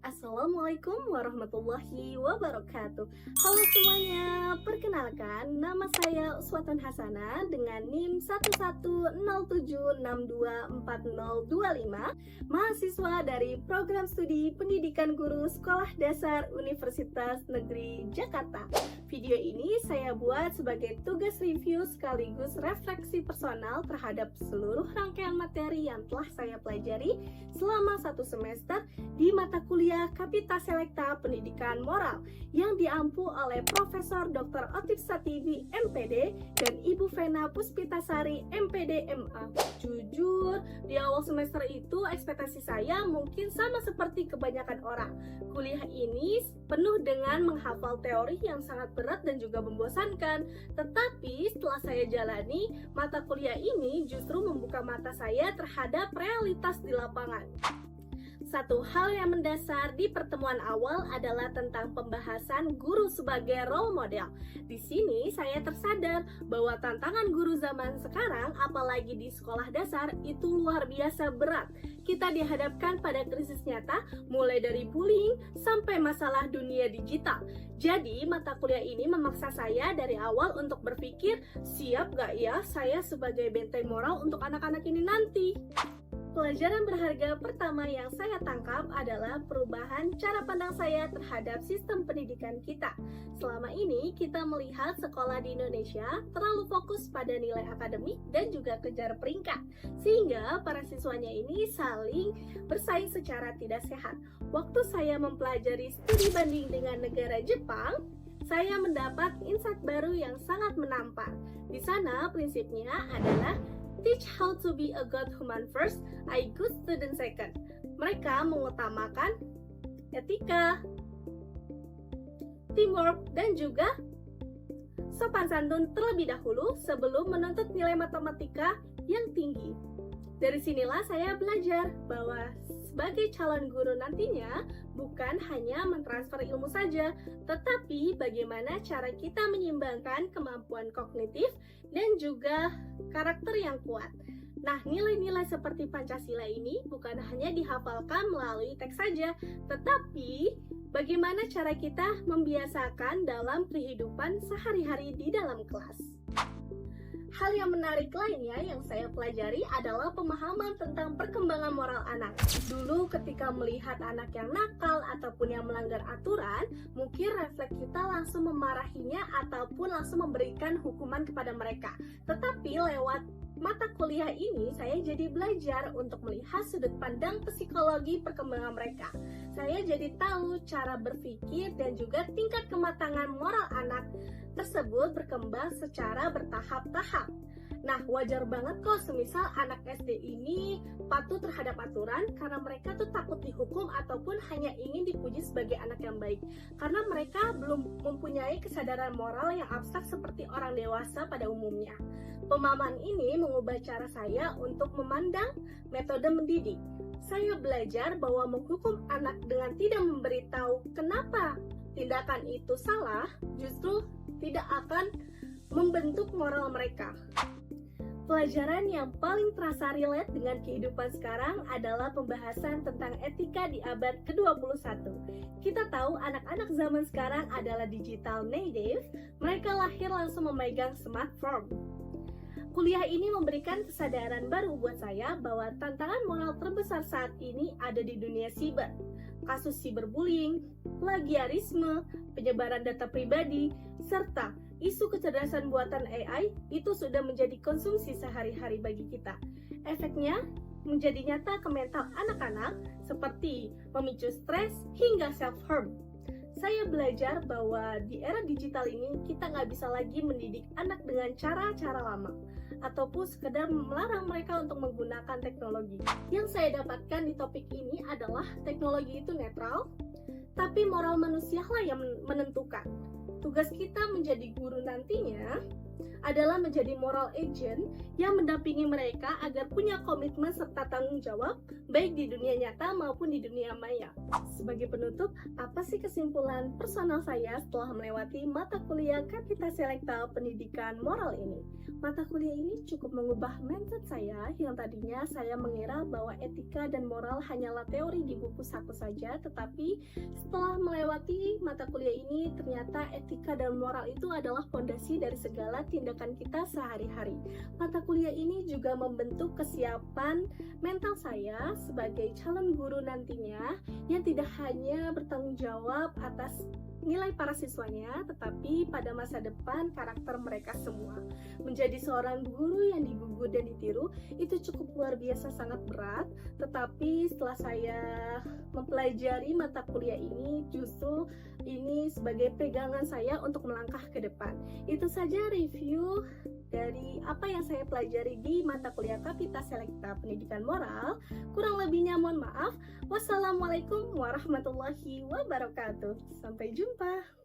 Assalamualaikum warahmatullahi wabarakatuh. Halo semuanya, perkenalkan nama saya Uswatun Hasanah dengan NIM 1107624025, mahasiswa dari program studi pendidikan guru Sekolah Dasar Universitas Negeri Jakarta. Video ini saya buat sebagai tugas review sekaligus refleksi personal terhadap seluruh rangkaian materi yang telah saya pelajari selama satu semester di mata kuliah Kapita Selekta Pendidikan Moral yang diampu oleh Profesor Dr. Otif Satibi MPD dan Ibu Vena Puspitasari MPD MA. Jujur, di awal semester itu ekspektasi saya mungkin sama seperti kebanyakan orang. Kuliah ini penuh dengan menghafal teori yang sangat berat dan juga membosankan. Tetapi setelah saya jalani, mata kuliah ini justru membuka mata saya terhadap realitas di lapangan. Satu hal yang mendasar di pertemuan awal adalah tentang pembahasan guru sebagai role model. Di sini saya tersadar bahwa tantangan guru zaman sekarang, apalagi di sekolah dasar, itu luar biasa berat. Kita dihadapkan pada krisis nyata, mulai dari bullying sampai masalah dunia digital. Jadi, mata kuliah ini memaksa saya dari awal untuk berpikir, siap gak ya saya sebagai benteng moral untuk anak-anak ini nanti? Pelajaran berharga pertama yang saya tangkap adalah perubahan cara pandang saya terhadap sistem pendidikan kita. Selama ini kita melihat sekolah di Indonesia terlalu fokus pada nilai akademik dan juga kejar peringkat, sehingga para siswanya ini saling bersaing secara tidak sehat. Waktu saya mempelajari studi banding dengan negara Jepang, saya mendapat insight baru yang sangat menampar. Di sana prinsipnya adalah teach how to be a good human first, a good student second. Mereka mengutamakan etika, teamwork, dan juga sopan santun terlebih dahulu sebelum menuntut nilai matematika yang tinggi. Dari sinilah saya belajar bahwa sebagai calon guru nantinya bukan hanya mentransfer ilmu saja, tetapi bagaimana cara kita menyeimbangkan kemampuan kognitif dan juga karakter yang kuat. Nah, nilai-nilai seperti Pancasila ini bukan hanya dihafalkan melalui teks saja, tetapi bagaimana cara kita membiasakan dalam kehidupan sehari-hari di dalam kelas. Hal yang menarik lainnya yang saya pelajari adalah pemahaman tentang perkembangan moral anak. Dulu ketika melihat anak yang nakal ataupun yang melanggar aturan, mungkin refleks kita langsung memarahinya ataupun langsung memberikan hukuman kepada mereka. Tetapi lewat mata kuliah ini saya jadi belajar untuk melihat sudut pandang psikologi perkembangan mereka. Saya jadi tahu cara berpikir dan juga tingkat kematangan moral anak tersebut berkembang secara bertahap-tahap. Nah, wajar banget kok semisal anak SD ini patuh terhadap aturan karena mereka tuh takut dihukum ataupun hanya ingin dipuji sebagai anak yang baik. Karena mereka belum mempunyai kesadaran moral yang abstrak seperti orang dewasa pada umumnya. Pemahaman ini mengubah cara saya untuk memandang metode mendidik. Saya belajar bahwa menghukum anak dengan tidak memberitahu kenapa tindakan itu salah justru tidak akan membentuk moral mereka. Pelajaran yang paling terasa relate dengan kehidupan sekarang adalah pembahasan tentang etika di abad ke-21. Kita tahu anak-anak zaman sekarang adalah digital native, mereka lahir langsung memegang smartphone. Kuliah ini memberikan kesadaran baru buat saya bahwa tantangan moral terbesar saat ini ada di dunia siber. Kasus cyberbullying, plagiarisme, penyebaran data pribadi, serta isu kecerdasan buatan AI itu sudah menjadi konsumsi sehari-hari bagi kita. Efeknya menjadi nyata ke mental anak-anak seperti memicu stres hingga self-harm. Saya belajar bahwa di era digital ini kita nggak bisa lagi mendidik anak dengan cara-cara lama ataupun sekedar melarang mereka untuk menggunakan teknologi. Yang saya dapatkan di topik ini adalah teknologi itu netral, tapi moral manusialah yang menentukan. Tugas kita menjadi guru nantinya adalah menjadi moral agent yang mendampingi mereka agar punya komitmen serta tanggung jawab baik di dunia nyata maupun di dunia maya. Sebagai penutup, apa sih kesimpulan personal saya setelah melewati mata kuliah Kapita Selekta Pendidikan Moral ini? Mata kuliah ini cukup mengubah mindset saya yang tadinya saya mengira bahwa etika dan moral hanyalah teori di buku saku saja, tetapi setelah melewati mata kuliah ini ternyata etika dan moral itu adalah fondasi dari segala tindakan kita sehari-hari. Mata kuliah ini juga membentuk kesiapan mental saya sebagai calon guru nantinya yang tidak hanya bertanggung jawab atas nilai para siswanya, tetapi pada masa depan karakter mereka semua. Menjadi seorang guru yang digugu dan ditiru itu cukup luar biasa, sangat berat, tetapi setelah saya mempelajari mata kuliah ini, justru ini sebagai pegangan saya untuk melangkah ke depan. Itu saja review dari apa yang saya pelajari di mata kuliah Kapita Selekta Pendidikan Moral. Kurang lebihnya mohon maaf. Wassalamualaikum warahmatullahi wabarakatuh. Sampai jumpa.